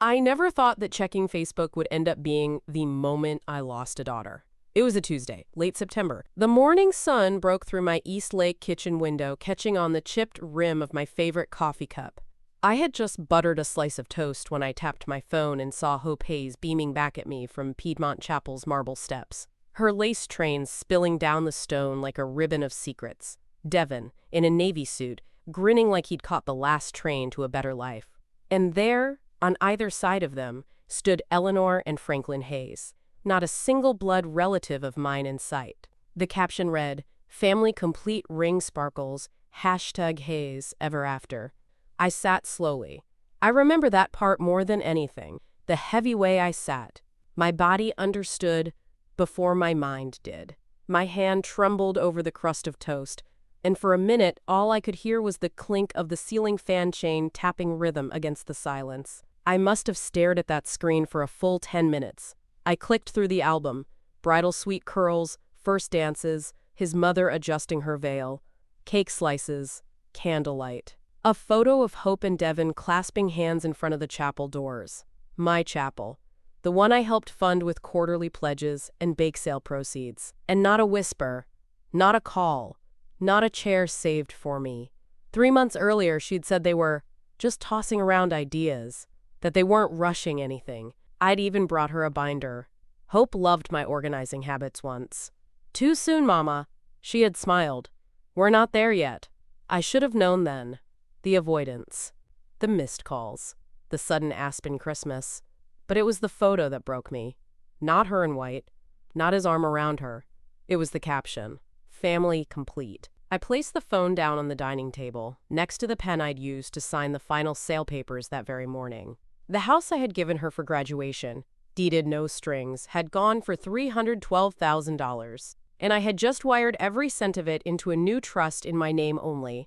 I never thought that checking Facebook would end up being the moment I lost a daughter. It was a Tuesday, late September. The morning sun broke through my East Lake kitchen window, catching on the chipped rim of my favorite coffee cup. I had just buttered a slice of toast when I tapped my phone and saw Hope Hayes beaming back at me from Piedmont Chapel's marble steps. Her lace trains spilling down the stone like a ribbon of secrets. Devin, in a Navy suit, grinning like he'd caught the last train to a better life. And there, on either side of them, stood Eleanor and Franklin Hayes. Not a single blood relative of mine in sight. The caption read, "Family complete ring sparkles, #Hayes ever after." I sat slowly. I remember that part more than anything, the heavy way I sat. My body understood before my mind did. My hand trembled over the crust of toast, and for a minute all I could hear was the clink of the ceiling fan chain tapping rhythm against the silence. I must have stared at that screen for a full 10 minutes. I clicked through the album, bridal suite curls, first dances, his mother adjusting her veil, cake slices, candlelight. A photo of Hope and Devin clasping hands in front of the chapel doors. My chapel. The one I helped fund with quarterly pledges and bake sale proceeds. And not a whisper, not a call, not a chair saved for me. 3 months earlier, she'd said they were just tossing around ideas, that they weren't rushing anything. I'd even brought her a binder. Hope loved my organizing habits once. "Too soon, Mama," she had smiled. "We're not there yet." I should have known then. The avoidance. The missed calls. The sudden Aspen Christmas. But it was the photo that broke me. Not her in white. Not his arm around her. It was the caption. Family complete. I placed the phone down on the dining table, next to the pen I'd used to sign the final sale papers that very morning. The house I had given her for graduation, deeded no strings, had gone for $312,000, and I had just wired every cent of it into a new trust in my name only.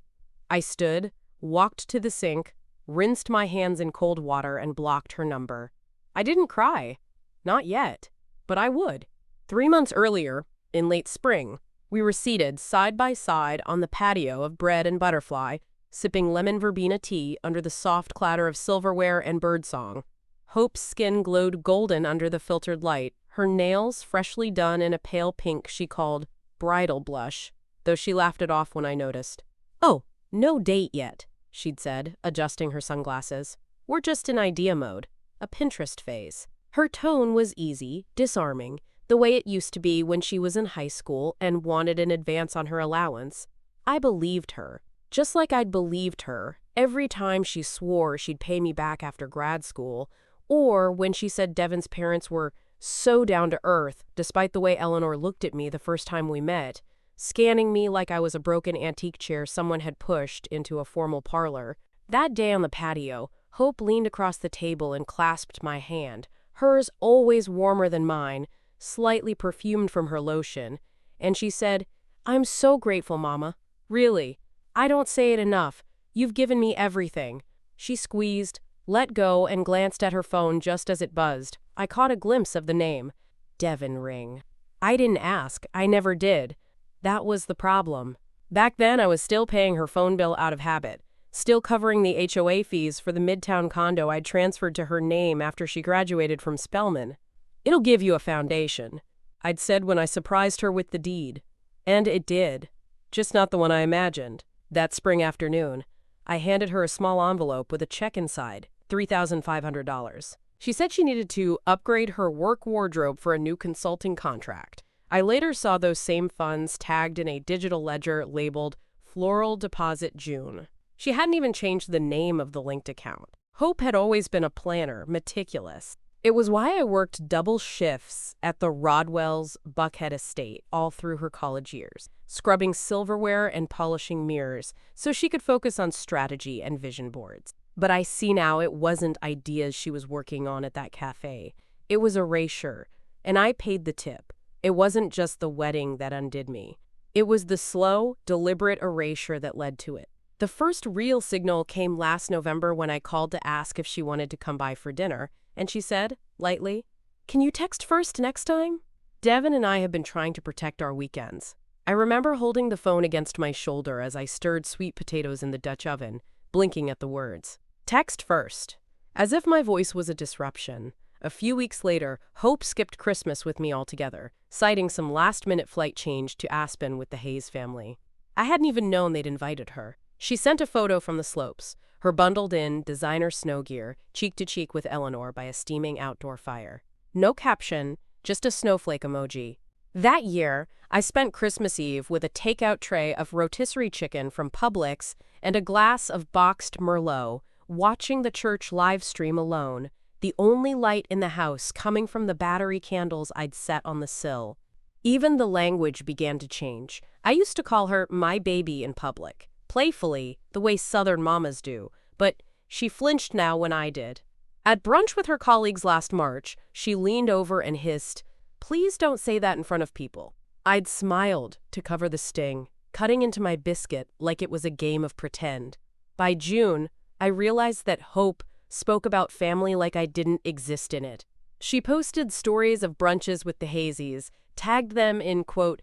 I stood, walked to the sink, rinsed my hands in cold water, and blocked her number. I didn't cry. Not yet. But I would. 3 months earlier, in late spring, we were seated side by side on the patio of Bread and Butterfly, sipping lemon verbena tea under the soft clatter of silverware and birdsong. Hope's skin glowed golden under the filtered light, her nails freshly done in a pale pink she called bridal blush, though she laughed it off when I noticed. "Oh, no date yet," she'd said, adjusting her sunglasses. "We're just in idea mode, a Pinterest phase." Her tone was easy, disarming, the way it used to be when she was in high school and wanted an advance on her allowance. I believed her. Just like I'd believed her every time she swore she'd pay me back after grad school, or when she said Devin's parents were so down to earth, despite the way Eleanor looked at me the first time we met, scanning me like I was a broken antique chair someone had pushed into a formal parlor. That day on the patio, Hope leaned across the table and clasped my hand, hers always warmer than mine, slightly perfumed from her lotion, and she said, "I'm so grateful, Mama. Really. I don't say it enough. You've given me everything." She squeezed, let go, and glanced at her phone just as it buzzed. I caught a glimpse of the name. Devin Ring. I didn't ask. I never did. That was the problem. Back then, I was still paying her phone bill out of habit, still covering the HOA fees for the Midtown condo I'd transferred to her name after she graduated from Spelman. "It'll give you a foundation," I'd said when I surprised her with the deed. And it did. Just not the one I imagined. That spring afternoon, I handed her a small envelope with a check inside, $3,500. She said she needed to upgrade her work wardrobe for a new consulting contract. I later saw those same funds tagged in a digital ledger labeled Floral Deposit June. She hadn't even changed the name of the linked account. Hope had always been a planner, meticulous. It was why I worked double shifts at the Rodwell's Buckhead estate all through her college years, scrubbing silverware and polishing mirrors so she could focus on strategy and vision boards. But I see now it wasn't ideas she was working on at that cafe. It was erasure, and I paid the tip. It wasn't just the wedding that undid me. It was the slow, deliberate erasure that led to it. The first real signal came last November when I called to ask if she wanted to come by for dinner, and she said, lightly, "Can you text first next time?" Devin and I have been trying to protect our weekends. I remember holding the phone against my shoulder as I stirred sweet potatoes in the Dutch oven, blinking at the words. Text first. As if my voice was a disruption. A few weeks later, Hope skipped Christmas with me altogether, citing some last-minute flight change to Aspen with the Hayes family. I hadn't even known they'd invited her. She sent a photo from the slopes, her bundled-in designer snow gear, cheek to cheek with Eleanor by a steaming outdoor fire. No caption, just a snowflake emoji. That year, I spent Christmas Eve with a takeout tray of rotisserie chicken from Publix and a glass of boxed Merlot, watching the church live stream alone, the only light in the house coming from the battery candles I'd set on the sill. Even the language began to change. I used to call her my baby in public, playfully, the way Southern mamas do, but she flinched now when I did. At brunch with her colleagues last March, she leaned over and hissed, "Please don't say that in front of people." I'd smiled to cover the sting, cutting into my biscuit like it was a game of pretend. By June, I realized that Hope spoke about family like I didn't exist in it. She posted stories of brunches with the Hazeys, tagged them in, quote,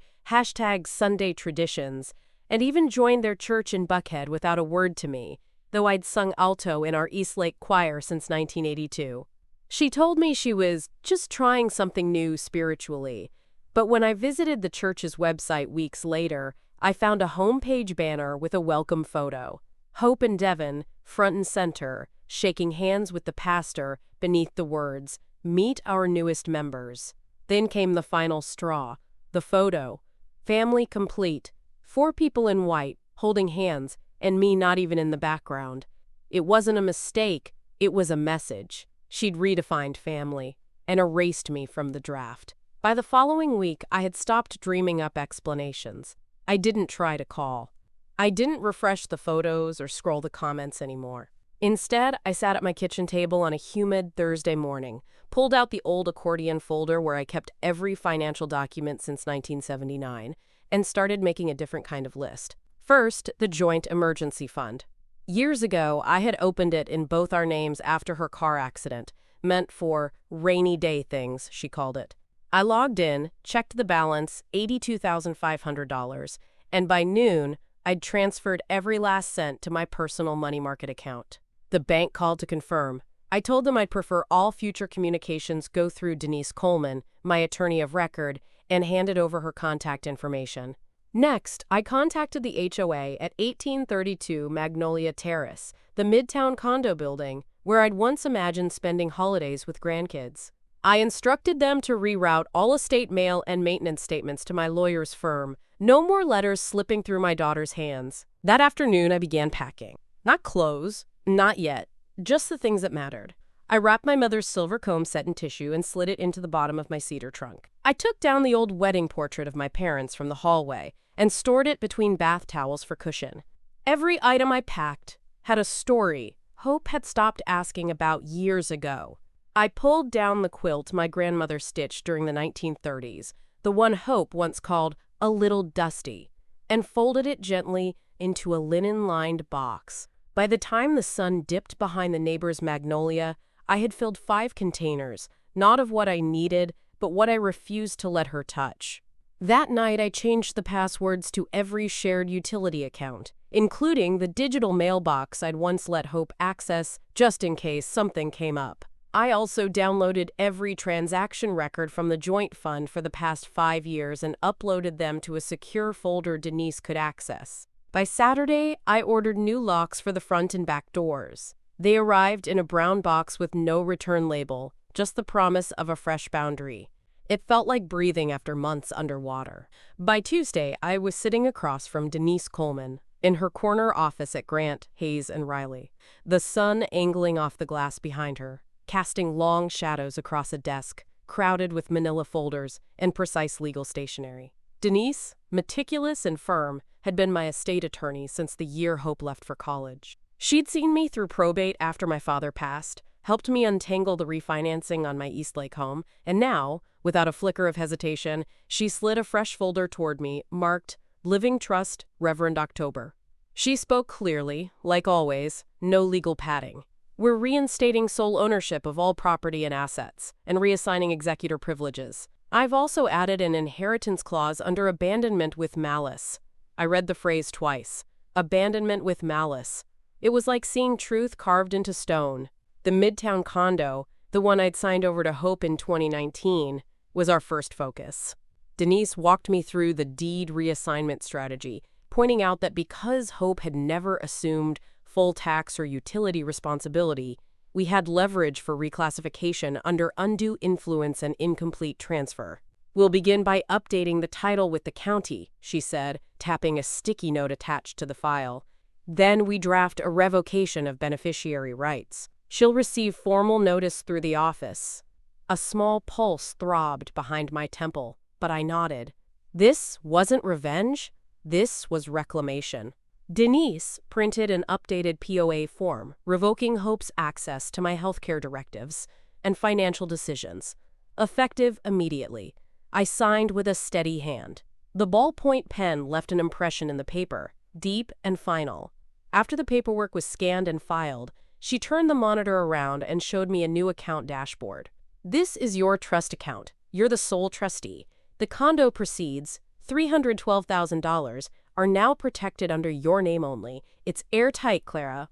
#Sunday traditions, and even joined their church in Buckhead without a word to me, though I'd sung alto in our Eastlake choir since 1982. She told me she was just trying something new spiritually, but when I visited the church's website weeks later, I found a homepage banner with a welcome photo. Hope and Devin, front and center, shaking hands with the pastor beneath the words, "Meet our newest members." Then came the final straw, the photo. Family complete, 4 people in white, holding hands, and me not even in the background. It wasn't a mistake, it was a message. She'd redefined family and erased me from the draft. By the following week, I had stopped dreaming up explanations. I didn't try to call. I didn't refresh the photos or scroll the comments anymore. Instead, I sat at my kitchen table on a humid Thursday morning, pulled out the old accordion folder where I kept every financial document since 1979, and started making a different kind of list. First, the Joint Emergency Fund. Years ago, I had opened it in both our names after her car accident, meant for rainy day things, she called it. I logged in, checked the balance, $82,500, and by noon, I'd transferred every last cent to my personal money market account. The bank called to confirm. I told them I'd prefer all future communications go through Denise Coleman, my attorney of record, and handed over her contact information. Next, I contacted the HOA at 1832 Magnolia Terrace, the Midtown condo building, where I'd once imagined spending holidays with grandkids. I instructed them to reroute all estate mail and maintenance statements to my lawyer's firm. No more letters slipping through my daughter's hands. That afternoon, I began packing. Not clothes, not yet, just the things that mattered. I wrapped my mother's silver comb set in tissue and slid it into the bottom of my cedar trunk. I took down the old wedding portrait of my parents from the hallway and stored it between bath towels for cushion. Every item I packed had a story Hope had stopped asking about years ago. I pulled down the quilt my grandmother stitched during the 1930s, the one Hope once called a little dusty, and folded it gently into a linen-lined box. By the time the sun dipped behind the neighbor's magnolia, I had filled 5 containers, not of what I needed, but what I refused to let her touch. That night, I changed the passwords to every shared utility account, including the digital mailbox I'd once let Hope access just in case something came up. I also downloaded every transaction record from the joint fund for the past 5 years and uploaded them to a secure folder Denise could access. By Saturday, I ordered new locks for the front and back doors. They arrived in a brown box with no return label, just the promise of a fresh boundary. It felt like breathing after months underwater. By Tuesday, I was sitting across from Denise Coleman in her corner office at Grant, Hayes, and Riley, the sun angling off the glass behind her, casting long shadows across a desk crowded with manila folders and precise legal stationery. Denise, meticulous and firm, had been my estate attorney since the year Hope left for college. She'd seen me through probate after my father passed, helped me untangle the refinancing on my Eastlake home, and now, without a flicker of hesitation, she slid a fresh folder toward me, marked Living Trust, Reverend October. She spoke clearly, like always, no legal padding. We're reinstating sole ownership of all property and assets, and reassigning executor privileges. I've also added an inheritance clause under abandonment with malice. I read the phrase twice. Abandonment with malice. It was like seeing truth carved into stone. The Midtown condo, the one I'd signed over to Hope in 2019, was our first focus. Denise walked me through the deed reassignment strategy, pointing out that because Hope had never assumed full tax or utility responsibility, we had leverage for reclassification under undue influence and incomplete transfer. "We'll begin by updating the title with the county," she said, tapping a sticky note attached to the file. "Then we draft a revocation of beneficiary rights. She'll receive formal notice through the office." A small pulse throbbed behind my temple, but I nodded. This wasn't revenge. This was reclamation. Denise printed an updated POA form, revoking Hope's access to my healthcare directives and financial decisions. Effective immediately. I signed with a steady hand. The ballpoint pen left an impression in the paper, deep and final. After the paperwork was scanned and filed, she turned the monitor around and showed me a new account dashboard. "This is your trust account. You're the sole trustee. The condo proceeds, $312,000, are now protected under your name only. It's airtight, Clara."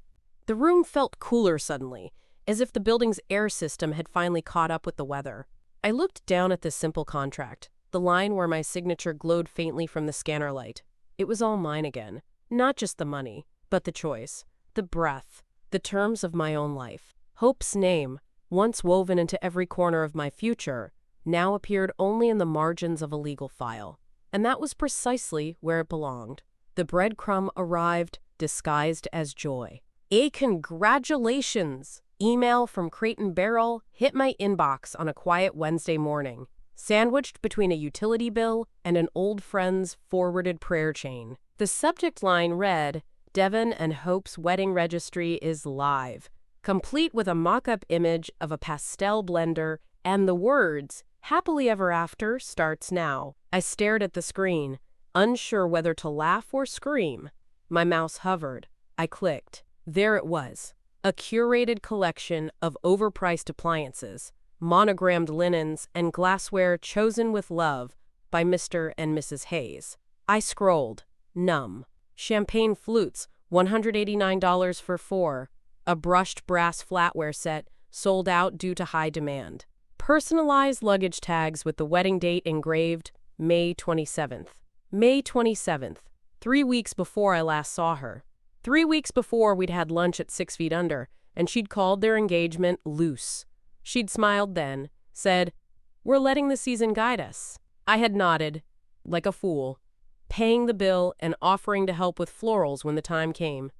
The room felt cooler suddenly, as if the building's air system had finally caught up with the weather. I looked down at the simple contract, the line where my signature glowed faintly from the scanner light. It was all mine again. Not just the money, but the choice, the breath, the terms of my own life. Hope's name, once woven into every corner of my future, now appeared only in the margins of a legal file. And that was precisely where it belonged. The breadcrumb arrived, disguised as joy. A congratulations email from Crate and Barrel hit my inbox on a quiet Wednesday morning, sandwiched between a utility bill and an old friend's forwarded prayer chain. The subject line read, "Devon and Hope's wedding registry is live," complete with a mock-up image of a pastel blender and the words, "Happily Ever After starts now." I stared at the screen, unsure whether to laugh or scream. My mouse hovered. I clicked. There it was, a curated collection of overpriced appliances, monogrammed linens, and glassware chosen with love by Mr. and Mrs. Hayes. I scrolled, numb. Champagne flutes, $189 for 4. A brushed brass flatware set, sold out due to high demand. Personalized luggage tags with the wedding date engraved, May 27th. May 27th, 3 weeks before I last saw her. 3 weeks before we'd had lunch at 6 Feet Under, and she'd called their engagement loose. She'd smiled then, said, "We're letting the season guide us." I had nodded, like a fool, paying the bill and offering to help with florals when the time came.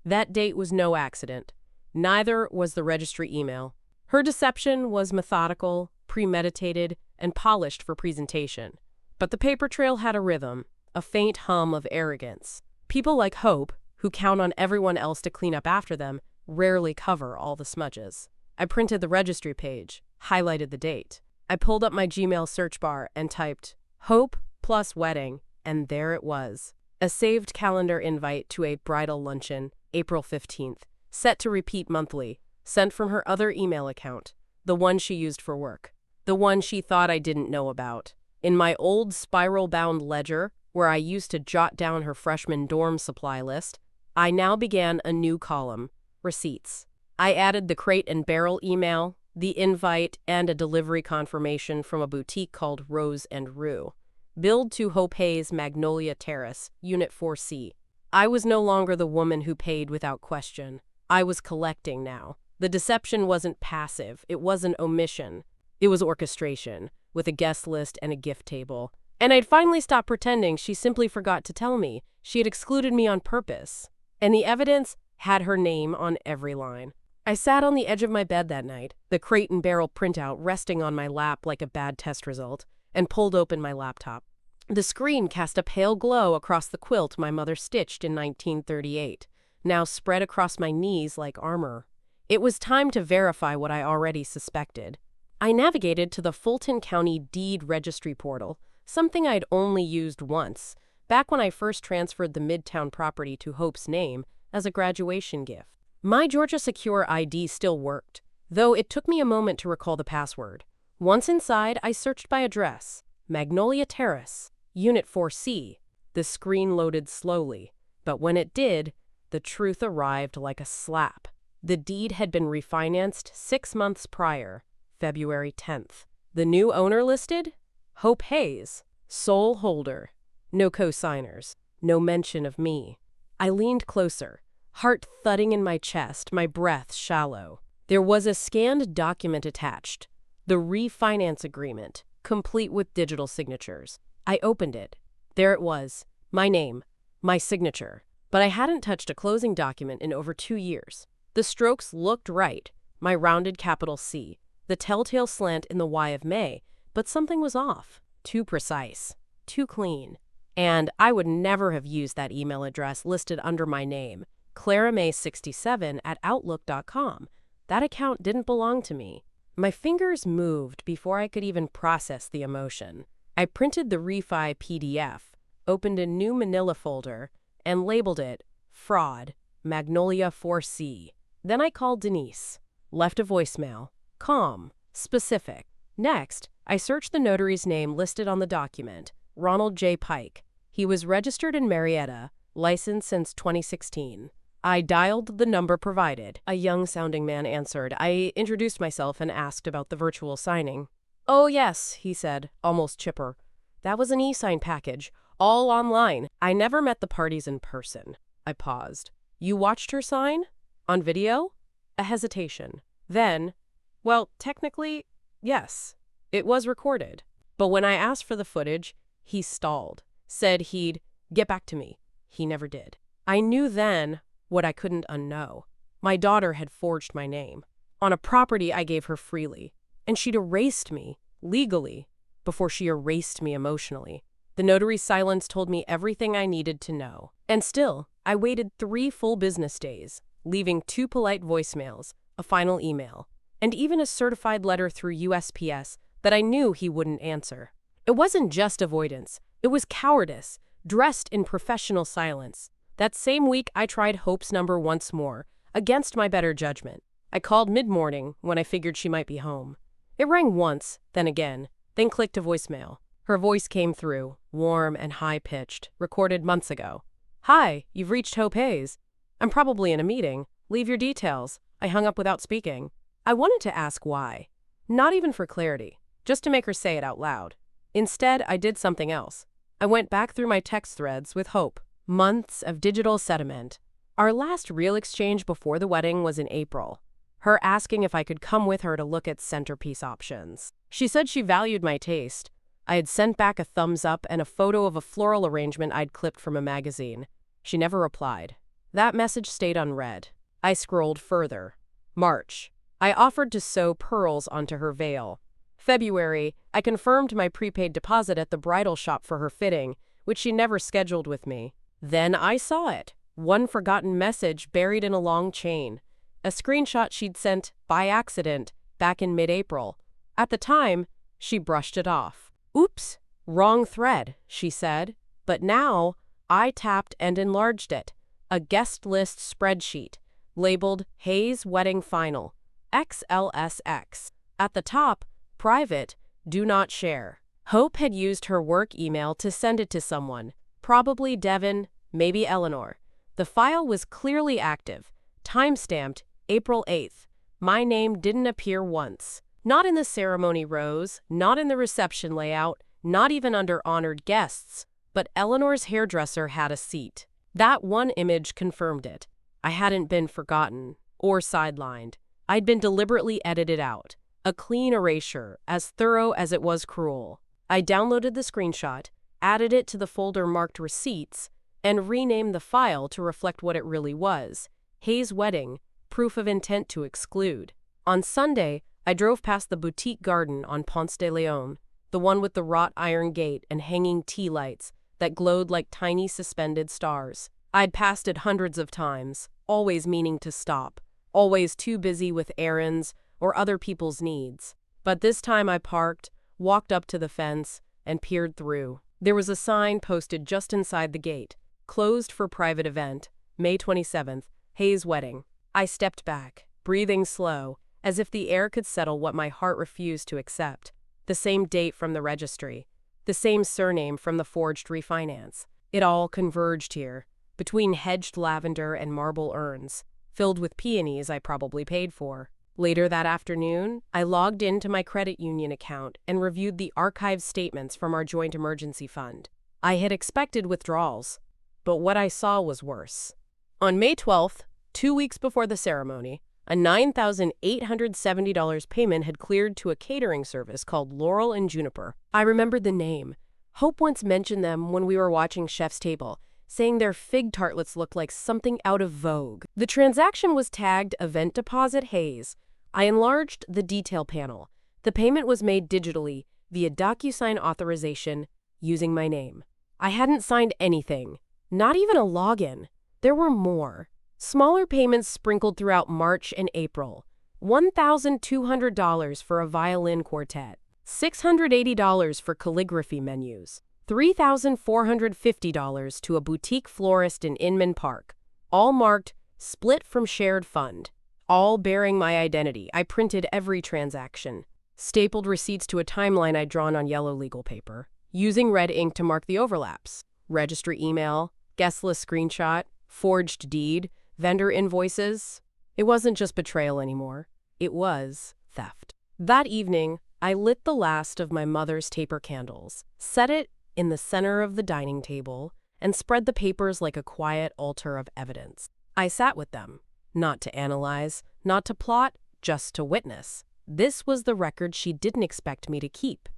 That date was no accident. Neither was the registry email. Her deception was methodical, premeditated, and polished for presentation. But the paper trail had a rhythm, a faint hum of arrogance. People like Hope, who count on everyone else to clean up after them, rarely cover all the smudges. I printed the registry page, highlighted the date. I pulled up my Gmail search bar and typed Hope plus wedding, and there it was. A saved calendar invite to a bridal luncheon, April 15th, set to repeat monthly, sent from her other email account, the one she used for work, the one she thought I didn't know about. In my old spiral-bound ledger, where I used to jot down her freshman dorm supply list, I now began a new column, receipts. I added the Crate and Barrel email, the invite, and a delivery confirmation from a boutique called Rose and Rue. Billed to Hope Hayes, Magnolia Terrace, Unit 4C. I was no longer the woman who paid without question. I was collecting now. The deception wasn't passive. It wasn't omission. It was orchestration, with a guest list and a gift table. And I'd finally stopped pretending. She simply forgot to tell me. She had excluded me on purpose. And the evidence had her name on every line. I sat on the edge of my bed that night, the Crate and Barrel printout resting on my lap like a bad test result, and pulled open my laptop. The screen cast a pale glow across the quilt my mother stitched in 1938, now spread across my knees like armor. It was time to verify what I already suspected. I navigated to the Fulton County Deed Registry portal, something I'd only used once, back when I first transferred the Midtown property to Hope's name as a graduation gift. My Georgia Secure ID still worked, though it took me a moment to recall the password. Once inside, I searched by address, Magnolia Terrace, Unit 4C. The screen loaded slowly, but when it did, the truth arrived like a slap. The deed had been refinanced 6 months prior, February 10th. The new owner listed? Hope Hayes, sole holder. No co-signers, no mention of me. I leaned closer, heart thudding in my chest, my breath shallow. There was a scanned document attached, the refinance agreement, complete with digital signatures. I opened it. There it was, my name, my signature. But I hadn't touched a closing document in over 2 years. The strokes looked right, my rounded capital C, the telltale slant in the Y of May, but something was off. Too precise, too clean. And I would never have used that email address listed under my name, claramay67@outlook.com. That account didn't belong to me. My fingers moved before I could even process the emotion. I printed the refi PDF, opened a new manila folder, and labeled it Fraud, Magnolia 4C. Then I called Denise, left a voicemail, calm, specific. Next, I searched the notary's name listed on the document, Ronald J. Pike. He was registered in Marietta, licensed since 2016. I dialed the number provided. A young-sounding man answered. I introduced myself and asked about the virtual signing. "Oh, yes," he said, almost chipper. "That was an e-sign package, all online. I never met the parties in person." I paused. "You watched her sign? On video?" A hesitation. Then, "Well, technically, yes. It was recorded." But when I asked for the footage, he stalled, said he'd get back to me. He never did. I knew then what I couldn't unknow. My daughter had forged my name on a property I gave her freely, and she'd erased me, legally, before she erased me emotionally. The notary's silence told me everything I needed to know. And still, I waited 3 full business days, leaving 2 polite voicemails, a final email, and even a certified letter through USPS that I knew he wouldn't answer. It wasn't just avoidance. It was cowardice, dressed in professional silence. That same week, I tried Hope's number once more, against my better judgment. I called mid-morning when I figured she might be home. It rang once, then again, then clicked to voicemail. Her voice came through, warm and high-pitched, recorded months ago. "Hi, you've reached Hope Hayes. I'm probably in a meeting. Leave your details." I hung up without speaking. I wanted to ask why. Not even for clarity, just to make her say it out loud. Instead, I did something else. I went back through my text threads with Hope. Months of digital sediment. Our last real exchange before the wedding was in April. Her asking if I could come with her to look at centerpiece options. She said she valued my taste. I had sent back a thumbs up and a photo of a floral arrangement I'd clipped from a magazine. She never replied. That message stayed unread. I scrolled further. March. I offered to sew pearls onto her veil. February. I confirmed my prepaid deposit at the bridal shop for her fitting, which she never scheduled with me. Then I saw it. One forgotten message buried in a long chain. A screenshot she'd sent by accident back in mid-April. At the time, she brushed it off. "Oops, wrong thread," she said. But now, I tapped and enlarged it. A guest list spreadsheet, labeled Hayes Wedding Final, XLSX. At the top, private, do not share. Hope had used her work email to send it to someone. Probably Devin, maybe Eleanor. The file was clearly active, time-stamped April 8th. My name didn't appear once. Not in the ceremony rows, not in the reception layout, not even under honored guests. But Eleanor's hairdresser had a seat. That one image confirmed it. I hadn't been forgotten or sidelined. I'd been deliberately edited out. A clean erasure, as thorough as it was cruel. I downloaded the screenshot, added it to the folder marked Receipts, and renamed the file to reflect what it really was. Hayes Wedding, Proof of Intent to Exclude. On Sunday, I drove past the boutique garden on Ponce de Leon, the one with the wrought iron gate and hanging tea lights that glowed like tiny suspended stars. I'd passed it hundreds of times, always meaning to stop, always too busy with errands or other people's needs. But this time I parked, walked up to the fence, and peered through. There was a sign posted just inside the gate. Closed for private event, May 27th, Hayes Wedding. I stepped back, breathing slow, as if the air could settle what my heart refused to accept. The same date from the registry, the same surname from the forged refinance. It all converged here, between hedged lavender and marble urns. filled with peonies I probably paid for. Later that afternoon, I logged into my credit union account and reviewed the archived statements from our joint emergency fund. I had expected withdrawals, but what I saw was worse. On May 12th, 2 weeks before the ceremony, a $9,870 payment had cleared to a catering service called Laurel and Juniper. I remembered the name. Hope once mentioned them when we were watching Chef's Table, saying their fig tartlets looked like something out of Vogue. The transaction was tagged Event Deposit Haze. I enlarged the detail panel. The payment was made digitally via DocuSign authorization using my name. I hadn't signed anything, not even a login. There were more. Smaller payments sprinkled throughout March and April. $1,200 for a violin quartet, $680 for calligraphy menus, $3,450 to a boutique florist in Inman Park, all marked split from shared fund, all bearing my identity. I printed every transaction, stapled receipts to a timeline I'd drawn on yellow legal paper, using red ink to mark the overlaps, registry email, guest list screenshot, forged deed, vendor invoices. It wasn't just betrayal anymore. It was theft. That evening, I lit the last of my mother's taper candles, set it in the center of the dining table, and spread the papers like a quiet altar of evidence. I sat with them, not to analyze, not to plot, just to witness. This was the record she didn't expect me to keep.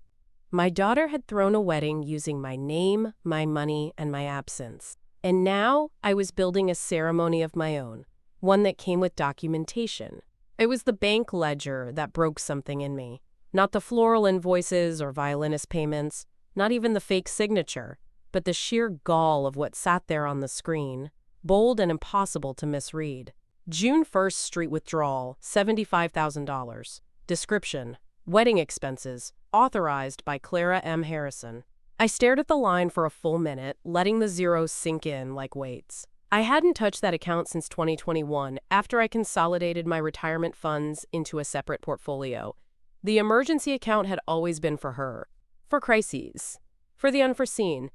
My daughter had thrown a wedding using my name, my money, and my absence. And now I was building a ceremony of my own, one that came with documentation. It was the bank ledger that broke something in me. Not the floral invoices or violinist payments, not even the fake signature, but the sheer gall of what sat there on the screen, bold and impossible to misread. June 1st street withdrawal, $75,000. Description: wedding expenses, authorized by Clara M. Harrison. I stared at the line for a full minute, letting the zeros sink in like weights. I hadn't touched that account since 2021, after I consolidated my retirement funds into a separate portfolio. The emergency account had always been for her, for crises, for the unforeseen.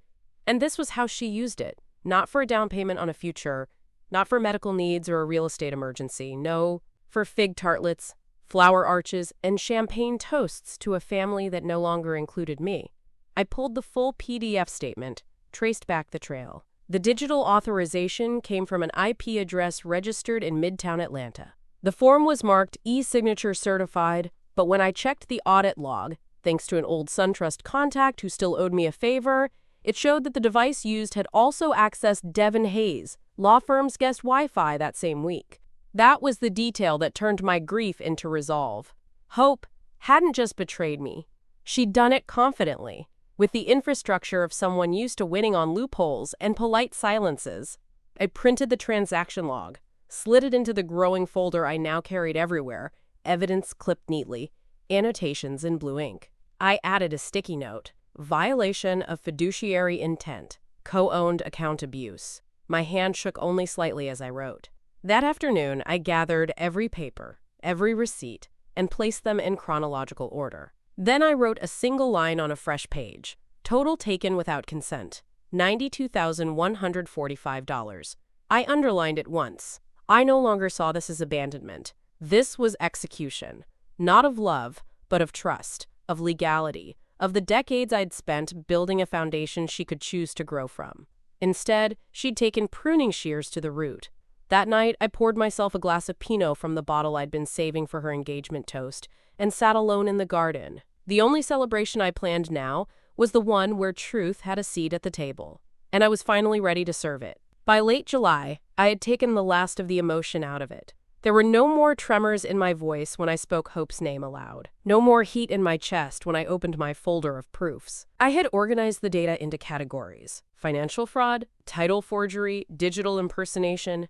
And this was how she used it, not for a down payment on a future, not for medical needs or a real estate emergency, no, for fig tartlets, flower arches, and champagne toasts to a family that no longer included me. I pulled the full PDF statement, traced back the trail. The digital authorization came from an IP address registered in Midtown Atlanta. The form was marked e-signature certified, but when I checked the audit log, thanks to an old SunTrust contact who still owed me a favor, it showed that the device used had also accessed Devin Hayes, law firm's guest Wi-Fi that same week. That was the detail that turned my grief into resolve. Hope hadn't just betrayed me. She'd done it confidently, with the infrastructure of someone used to winning on loopholes and polite silences. I printed the transaction log, slid it into the growing folder I now carried everywhere, evidence clipped neatly, annotations in blue ink. I added a sticky note: violation of fiduciary intent, co-owned account abuse. My hand shook only slightly as I wrote. That afternoon, I gathered every paper, every receipt, and placed them in chronological order. Then I wrote a single line on a fresh page. Total taken without consent, $92,145. I underlined it once. I no longer saw this as abandonment. This was execution, not of love, but of trust, of legality, of the decades I'd spent building a foundation she could choose to grow from. Instead, she'd taken pruning shears to the root. That night, I poured myself a glass of Pinot from the bottle I'd been saving for her engagement toast, and sat alone in the garden. The only celebration I planned now was the one where truth had a seat at the table, and I was finally ready to serve it. By late July, I had taken the last of the emotion out of it. There were no more tremors in my voice when I spoke Hope's name aloud. No more heat in my chest when I opened my folder of proofs. I had organized the data into categories: financial fraud, title forgery, digital impersonation,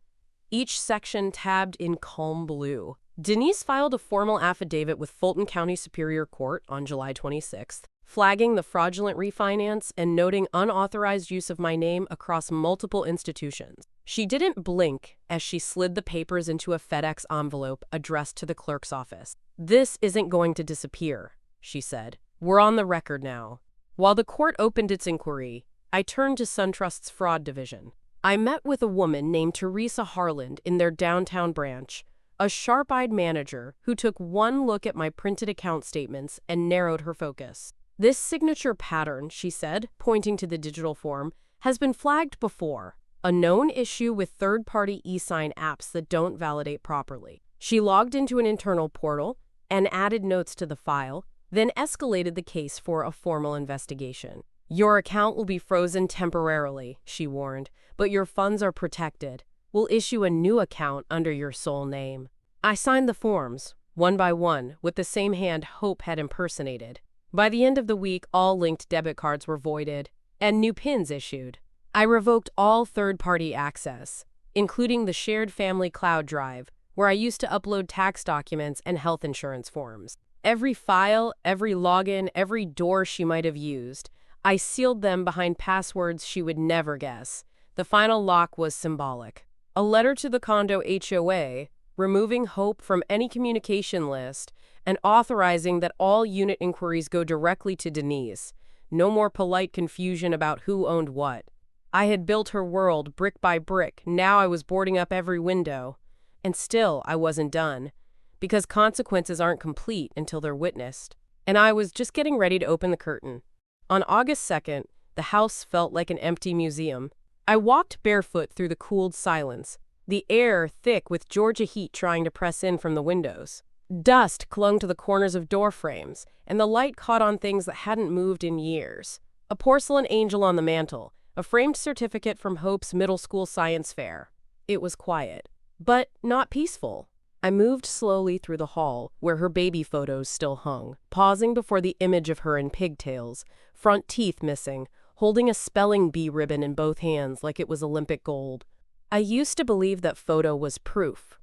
each section tabbed in calm blue. Denise filed a formal affidavit with Fulton County Superior Court on July 26th, flagging the fraudulent refinance and noting unauthorized use of my name across multiple institutions. She didn't blink as she slid the papers into a FedEx envelope addressed to the clerk's office. "This isn't going to disappear," she said. "We're on the record now." While the court opened its inquiry, I turned to SunTrust's fraud division. I met with a woman named Teresa Harland in their downtown branch, a sharp-eyed manager who took one look at my printed account statements and narrowed her focus. This signature pattern, she said, pointing to the digital form, has been flagged before, a known issue with third-party e-sign apps that don't validate properly. She logged into an internal portal and added notes to the file, then escalated the case for a formal investigation. Your account will be frozen temporarily, she warned, but your funds are protected. We'll issue a new account under your sole name. I signed the forms, one by one, with the same hand Hope had impersonated. By the end of the week, all linked debit cards were voided, and new PINs issued. I revoked all third-party access, including the shared family cloud drive, where I used to upload tax documents and health insurance forms. Every file, every login, every door she might have used, I sealed them behind passwords she would never guess. The final lock was symbolic. A letter to the condo HOA, removing Hope from any communication list and authorizing that all unit inquiries go directly to Denise. No more polite confusion about who owned what. I had built her world brick by brick. Now I was boarding up every window. And still, I wasn't done, because consequences aren't complete until they're witnessed. And I was just getting ready to open the curtain. On August 2nd, the house felt like an empty museum. I walked barefoot through the cooled silence, the air thick with Georgia heat trying to press in from the windows. Dust clung to the corners of door frames, and the light caught on things that hadn't moved in years. A porcelain angel on the mantel, a framed certificate from Hope's middle school science fair. It was quiet, but not peaceful. I moved slowly through the hall, where her baby photos still hung, pausing before the image of her in pigtails, front teeth missing, holding a spelling bee ribbon in both hands like it was Olympic gold. I used to believe that photo was proof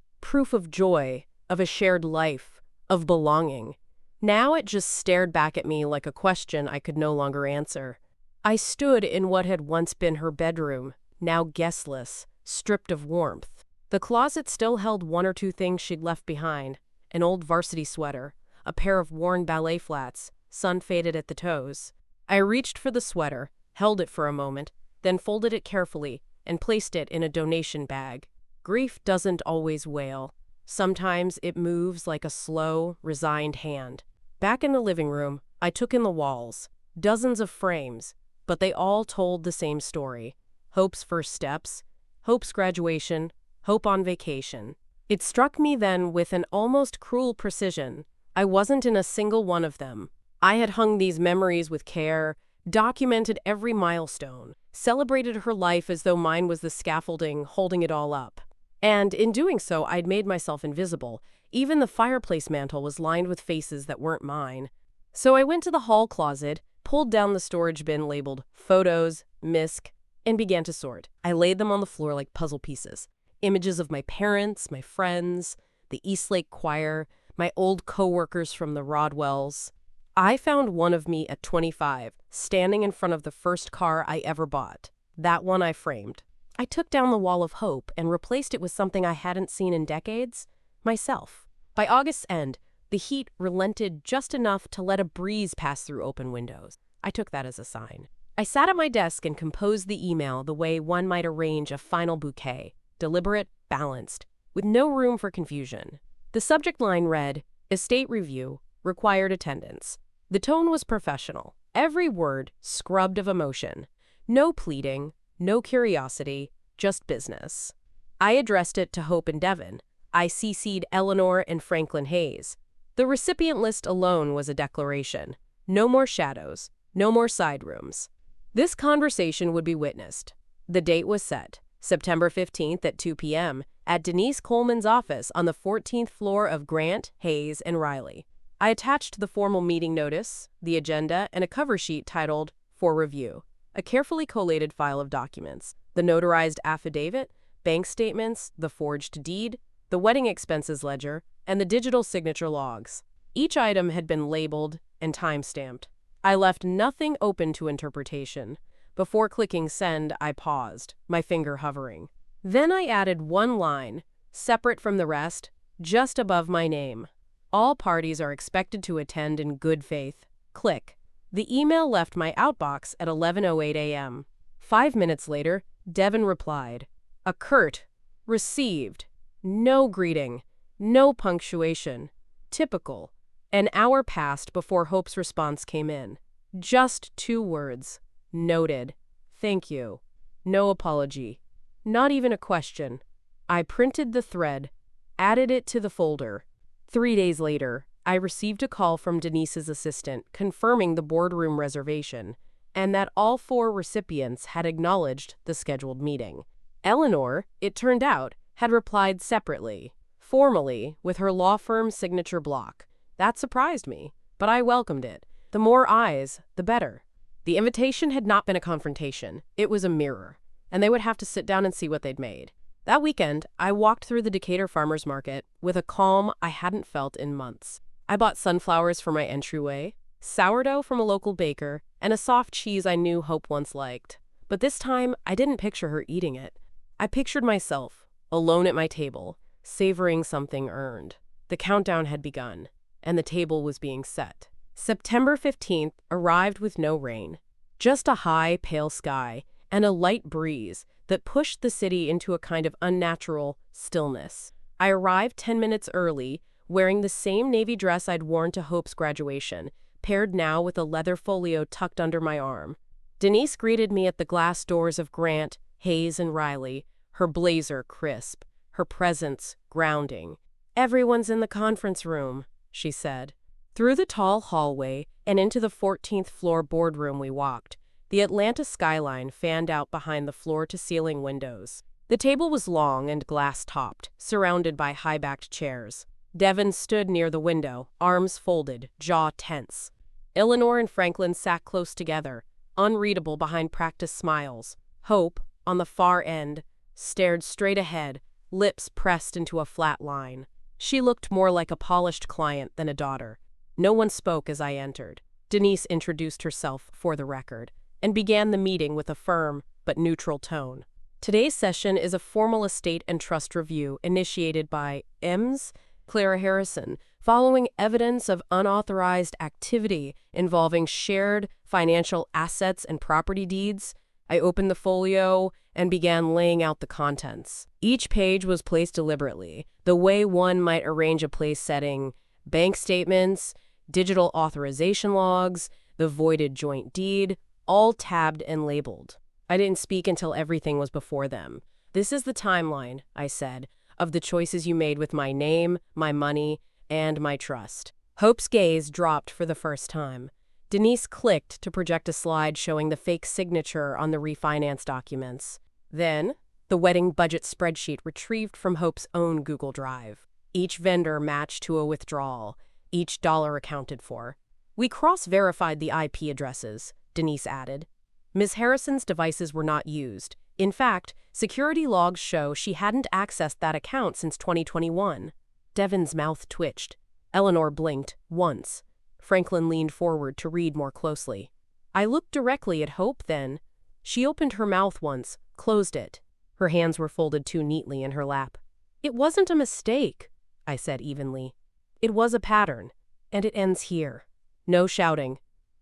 of joy, of a shared life, of belonging. Now it just stared back at me like a question I could no longer answer. I stood in what had once been her bedroom, now guestless, stripped of warmth. The closet still held one or two things she'd left behind: an old varsity sweater, a pair of worn ballet flats, sun-faded at the toes. I reached for the sweater, held it for a moment, then folded it carefully and placed it in a donation bag. Grief doesn't always wail. Sometimes it moves like a slow, resigned hand. Back in the living room, I took in the walls, dozens of frames, but they all told the same story. Hope's first steps, Hope's graduation, Hope on vacation. It struck me then with an almost cruel precision. I wasn't in a single one of them. I had hung these memories with care, documented every milestone, celebrated her life as though mine was the scaffolding holding it all up. And in doing so, I'd made myself invisible. Even the fireplace mantel was lined with faces that weren't mine. So I went to the hall closet, pulled down the storage bin labeled Photos, Misc, and began to sort. I laid them on the floor like puzzle pieces. Images of my parents, my friends, the Eastlake Choir, my old co-workers from the Rodwells. I found one of me at 25, standing in front of the first car I ever bought. That one I framed. I took down the wall of hope and replaced it with something I hadn't seen in decades: myself. By August's end, the heat relented just enough to let a breeze pass through open windows. I took that as a sign. I sat at my desk and composed the email the way one might arrange a final bouquet: deliberate, balanced, with no room for confusion. The subject line read, "Estate Review, Required Attendance." The tone was professional, every word scrubbed of emotion. No pleading, no curiosity, just business. I addressed it to Hope and Devin. I CC'd Eleanor and Franklin Hayes. The recipient list alone was a declaration. No more shadows, no more side rooms. This conversation would be witnessed. The date was set, September 15th at 2 p.m., at Denise Coleman's office on the 14th floor of Grant, Hayes, and Riley. I attached the formal meeting notice, the agenda, and a cover sheet titled, "For Review," a carefully collated file of documents: the notarized affidavit, bank statements, the forged deed, the wedding expenses ledger, and the digital signature logs. Each item had been labeled and time-stamped. I left nothing open to interpretation. Before clicking send, I paused, my finger hovering. Then I added one line, separate from the rest, just above my name. All parties are expected to attend in good faith. Click. The email left my outbox at 11:08 a.m. 5 minutes later, Devin replied. A curt, received, no greeting, no punctuation. Typical. An hour passed before Hope's response came in. Just 2 words. Noted. Thank you. No apology. Not even a question. I printed the thread, added it to the folder. 3 days later, I received a call from Denise's assistant confirming the boardroom reservation and that all 4 recipients had acknowledged the scheduled meeting. Eleanor, it turned out, had replied separately, formally, with her law firm's signature block. That surprised me, but I welcomed it. The more eyes, the better. The invitation had not been a confrontation. It was a mirror, and they would have to sit down and see what they'd made. That weekend, I walked through the Decatur Farmers Market with a calm I hadn't felt in months. I bought sunflowers for my entryway, sourdough from a local baker, and a soft cheese I knew Hope once liked. But this time, I didn't picture her eating it. I pictured myself, alone at my table, savoring something earned. The countdown had begun, and the table was being set. September 15th arrived with no rain, just a high, pale sky and a light breeze that pushed the city into a kind of unnatural stillness. I arrived 10 minutes early, wearing the same navy dress I'd worn to Hope's graduation, paired now with a leather folio tucked under my arm. Denise greeted me at the glass doors of Grant, Hayes, and Riley, her blazer crisp, her presence grounding. Everyone's in the conference room, she said. Through the tall hallway and into the 14th floor boardroom we walked. The Atlanta skyline fanned out behind the floor-to-ceiling windows. The table was long and glass-topped, surrounded by high-backed chairs. Devin stood near the window, arms folded, jaw tense. Eleanor and Franklin sat close together, unreadable behind practiced smiles. Hope, on the far end, stared straight ahead, lips pressed into a flat line. She looked more like a polished client than a daughter. No one spoke as I entered. Denise introduced herself for the record and began the meeting with a firm but neutral tone. Today's session is a formal estate and trust review initiated by Ms. Clara Harrison, following evidence of unauthorized activity involving shared financial assets and property deeds. I opened the folio and began laying out the contents. Each page was placed deliberately, the way one might arrange a place setting: bank statements, digital authorization logs, the voided joint deed, all tabbed and labeled. I didn't speak until everything was before them. This is the timeline, I said, of the choices you made with my name, my money, and my trust. Hope's gaze dropped for the first time. Denise clicked to project a slide showing the fake signature on the refinance documents. Then, the wedding budget spreadsheet retrieved from Hope's own Google Drive. Each vendor matched to a withdrawal, each dollar accounted for. We cross-verified the IP addresses, Denise added. Ms. Harrison's devices were not used. In fact, security logs show she hadn't accessed that account since 2021. Devin's mouth twitched. Eleanor blinked, once. Franklin leaned forward to read more closely. I looked directly at Hope then. She opened her mouth once, closed it. Her hands were folded too neatly in her lap. It wasn't a mistake, I said evenly. It was a pattern, and it ends here. No shouting,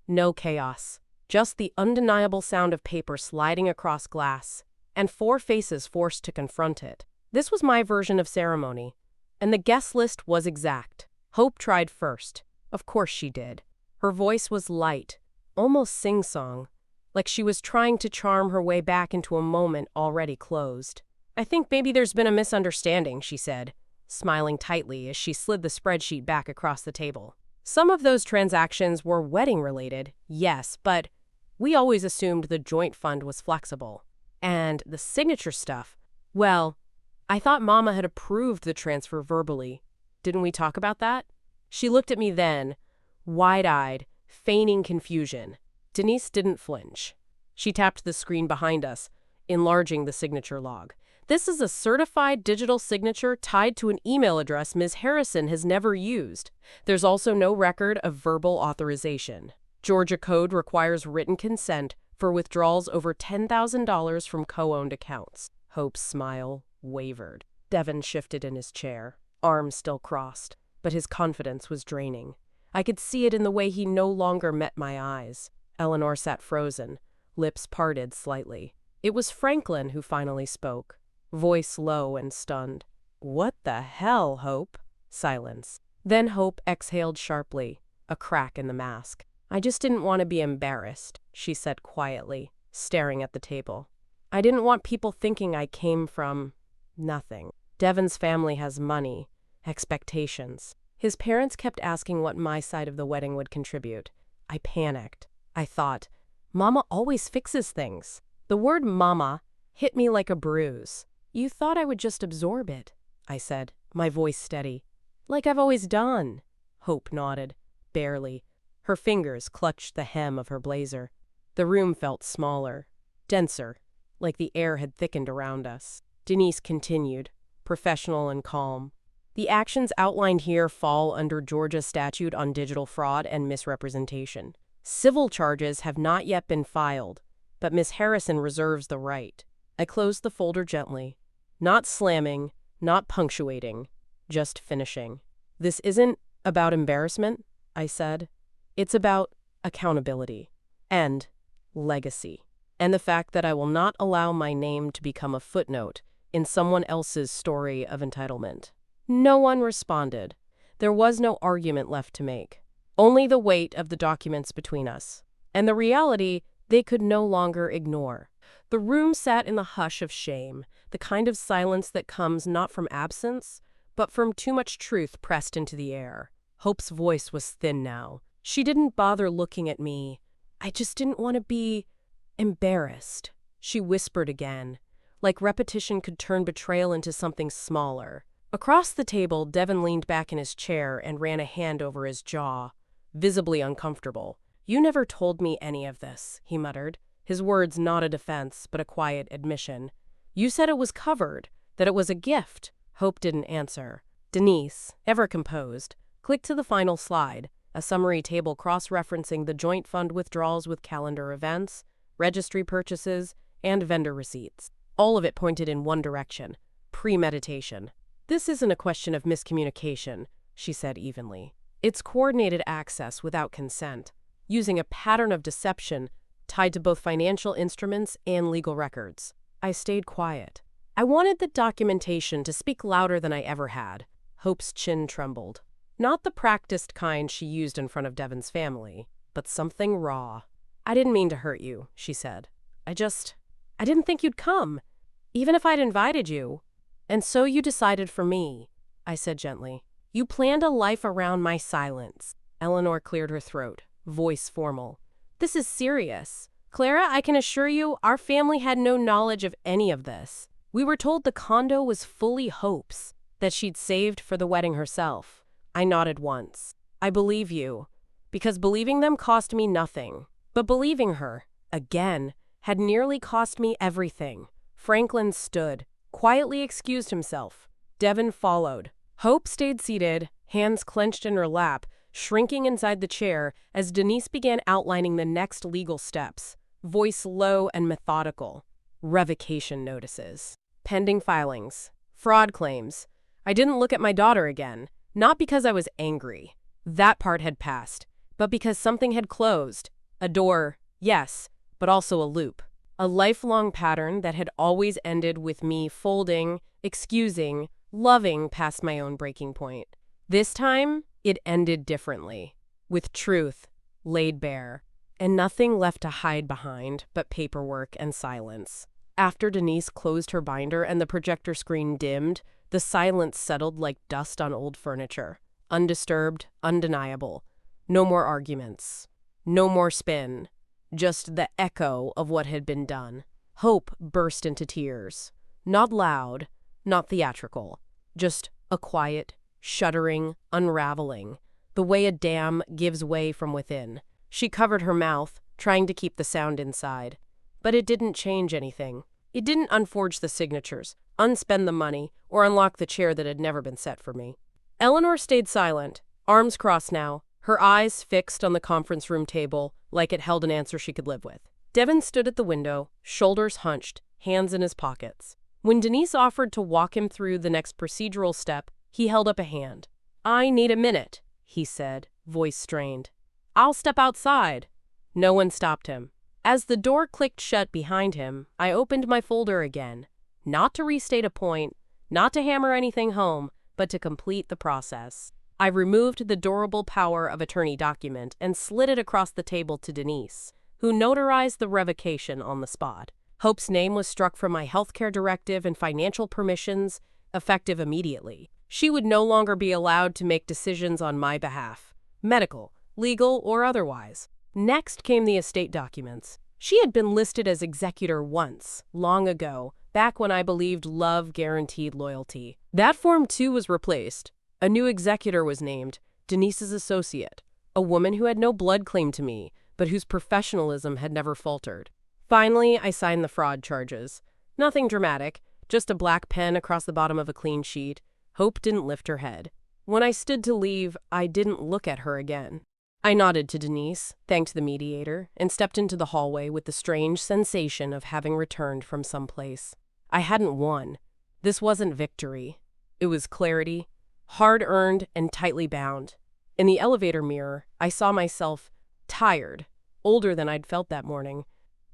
no chaos. Just the undeniable sound of paper sliding across glass, and 4 faces forced to confront it. This was my version of ceremony, and the guest list was exact. Hope tried first. Of course she did. Her voice was light, almost sing-song, like she was trying to charm her way back into a moment already closed. I think maybe there's been a misunderstanding, she said, smiling tightly as she slid the spreadsheet back across the table. Some of those transactions were wedding-related, yes, but we always assumed the joint fund was flexible. And the signature stuff, well, I thought Mama had approved the transfer verbally. Didn't we talk about that? She looked at me then, wide-eyed, feigning confusion. Denise didn't flinch. She tapped the screen behind us, enlarging the signature log. This is a certified digital signature tied to an email address Ms. Harrison has never used. There's also no record of verbal authorization. Georgia code requires written consent for withdrawals over $10,000 from co-owned accounts. Hope's smile wavered. Devin shifted in his chair, arms still crossed, but his confidence was draining. I could see it in the way he no longer met my eyes. Eleanor sat frozen, lips parted slightly. It was Franklin who finally spoke, voice low and stunned. "What the hell, Hope?" Silence. Then Hope exhaled sharply, a crack in the mask. "I just didn't want to be embarrassed," she said quietly, staring at the table. "I didn't want people thinking I came from nothing. Devon's family has money, expectations. His parents kept asking what my side of the wedding would contribute. I panicked. I thought, Mama always fixes things." The word mama hit me like a bruise. "You thought I would just absorb it," I said, my voice steady. "Like I've always done." Hope nodded, barely. Her fingers clutched the hem of her blazer. The room felt smaller, denser, like the air had thickened around us. Denise continued, professional and calm. "The actions outlined here fall under Georgia's statute on digital fraud and misrepresentation. Civil charges have not yet been filed, but Miss Harrison reserves the right." I closed the folder gently, not slamming, not punctuating, just finishing. "This isn't about embarrassment," I said. "It's about accountability and legacy, and the fact that I will not allow my name to become a footnote in someone else's story of entitlement." No one responded. There was no argument left to make. Only the weight of the documents between us, and the reality they could no longer ignore. The room sat in the hush of shame, the kind of silence that comes not from absence, but from too much truth pressed into the air. Hope's voice was thin now. She didn't bother looking at me. "I just didn't want to be embarrassed," she whispered again, like repetition could turn betrayal into something smaller. Across the table, Devon leaned back in his chair and ran a hand over his jaw, visibly uncomfortable. "You never told me any of this," he muttered, his words not a defense, but a quiet admission. "You said it was covered, that it was a gift." Hope didn't answer. Denise, ever composed, clicked to the final slide, a summary table cross-referencing the joint fund withdrawals with calendar events, registry purchases, and vendor receipts. All of it pointed in one direction: premeditation. "This isn't a question of miscommunication," she said evenly. "It's coordinated access without consent, using a pattern of deception tied to both financial instruments and legal records." I stayed quiet. I wanted the documentation to speak louder than I ever had. Hope's chin trembled. Not the practiced kind she used in front of Devon's family, but something raw. "I didn't mean to hurt you," she said. I didn't think you'd come, even if I'd invited you. And so you decided for me," I said gently. "You planned a life around my silence." Eleanor cleared her throat, voice formal. "This is serious. Clara, I can assure you, our family had no knowledge of any of this. We were told the condo was fully Hope's, that she'd saved for the wedding herself." I nodded once. "I believe you, because believing them cost me nothing. But believing her, again, had nearly cost me everything." Franklin stood, quietly excused himself. Devon followed. Hope stayed seated, hands clenched in her lap, shrinking inside the chair as Denise began outlining the next legal steps, voice low and methodical. Revocation notices, pending filings, fraud claims. I didn't look at my daughter again, not because I was angry. That part had passed, but because something had closed. A door, yes, but also a loop. A lifelong pattern that had always ended with me folding, excusing, loving past my own breaking point. This time, it ended differently, with truth laid bare, and nothing left to hide behind but paperwork and silence. After Denise closed her binder and the projector screen dimmed, the silence settled like dust on old furniture. Undisturbed, undeniable. No more arguments. No more spin. Just the echo of what had been done. Hope burst into tears. Not loud, not theatrical. Just a quiet, shuddering, unraveling. The way a dam gives way from within. She covered her mouth, trying to keep the sound inside. But it didn't change anything. It didn't unforge the signatures, unspend the money, or unlock the chair that had never been set for me. Eleanor stayed silent, arms crossed now, her eyes fixed on the conference room table like it held an answer she could live with. Devon stood at the window, shoulders hunched, hands in his pockets. When Denise offered to walk him through the next procedural step, he held up a hand. "I need a minute," he said, voice strained. "I'll step outside." No one stopped him. As the door clicked shut behind him, I opened my folder again. Not to restate a point, not to hammer anything home, but to complete the process. I removed the durable power of attorney document and slid it across the table to Denise, who notarized the revocation on the spot. Hope's name was struck from my healthcare directive and financial permissions, effective immediately. She would no longer be allowed to make decisions on my behalf, medical, legal, or otherwise. Next came the estate documents. She had been listed as executor once, long ago, back when I believed love guaranteed loyalty. That form too was replaced. A new executor was named, Denise's associate, a woman who had no blood claim to me, but whose professionalism had never faltered. Finally, I signed the fraud charges. Nothing dramatic, just a black pen across the bottom of a clean sheet. Hope didn't lift her head. When I stood to leave, I didn't look at her again. I nodded to Denise, thanked the mediator, and stepped into the hallway with the strange sensation of having returned from someplace. I hadn't won. This wasn't victory. It was clarity, hard-earned and tightly bound. In the elevator mirror, I saw myself tired, older than I'd felt that morning,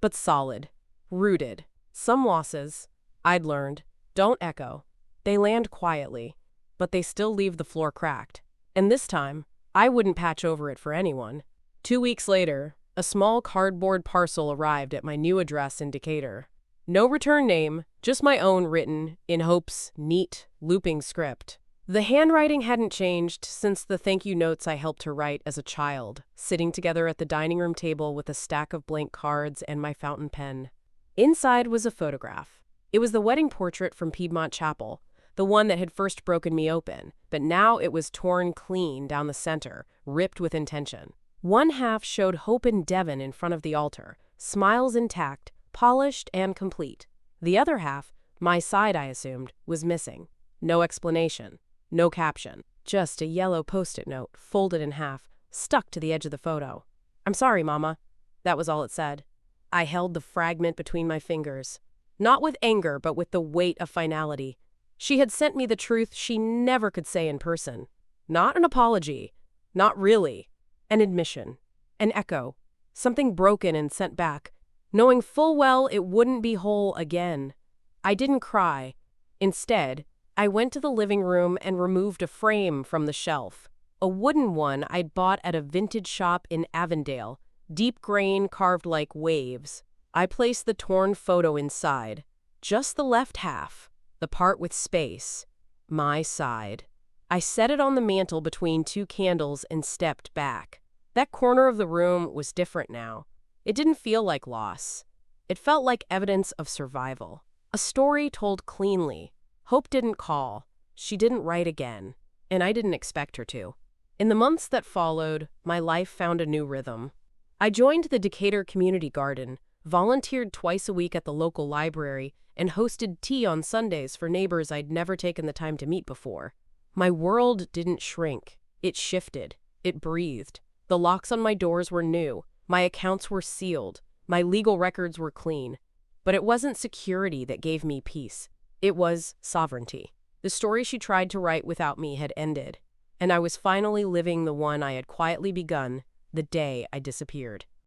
but solid, rooted. Some losses, I'd learned, don't echo. They land quietly, but they still leave the floor cracked. And this time, I wouldn't patch over it for anyone. 2 weeks later, a small cardboard parcel arrived at my new address in Decatur. No return name, just my own written, in Hope's neat, looping script. The handwriting hadn't changed since the thank you notes I helped her write as a child, sitting together at the dining room table with a stack of blank cards and my fountain pen. Inside was a photograph. It was the wedding portrait from Piedmont Chapel, the one that had first broken me open, but now it was torn clean down the center, ripped with intention. One half showed Hope and Devon in front of the altar, smiles intact, polished and complete. The other half, my side I assumed, was missing. No explanation. No caption, just a yellow post-it note, folded in half, stuck to the edge of the photo. "I'm sorry, Mama." That was all it said. I held the fragment between my fingers, not with anger, but with the weight of finality. She had sent me the truth she never could say in person. Not an apology, not really. An admission, an echo, something broken and sent back, knowing full well it wouldn't be whole again. I didn't cry. Instead, I went to the living room and removed a frame from the shelf. A wooden one I'd bought at a vintage shop in Avondale, deep grain carved like waves. I placed the torn photo inside, just the left half, the part with space, my side. I set it on the mantel between 2 candles and stepped back. That corner of the room was different now. It didn't feel like loss. It felt like evidence of survival. A story told cleanly. Hope didn't call, she didn't write again, and I didn't expect her to. In the months that followed, my life found a new rhythm. I joined the Decatur Community Garden, volunteered twice a week at the local library, and hosted tea on Sundays for neighbors I'd never taken the time to meet before. My world didn't shrink. It shifted. It breathed. The locks on my doors were new. My accounts were sealed. My legal records were clean. But it wasn't security that gave me peace. It was sovereignty. The story she tried to write without me had ended, and I was finally living the one I had quietly begun the day I disappeared.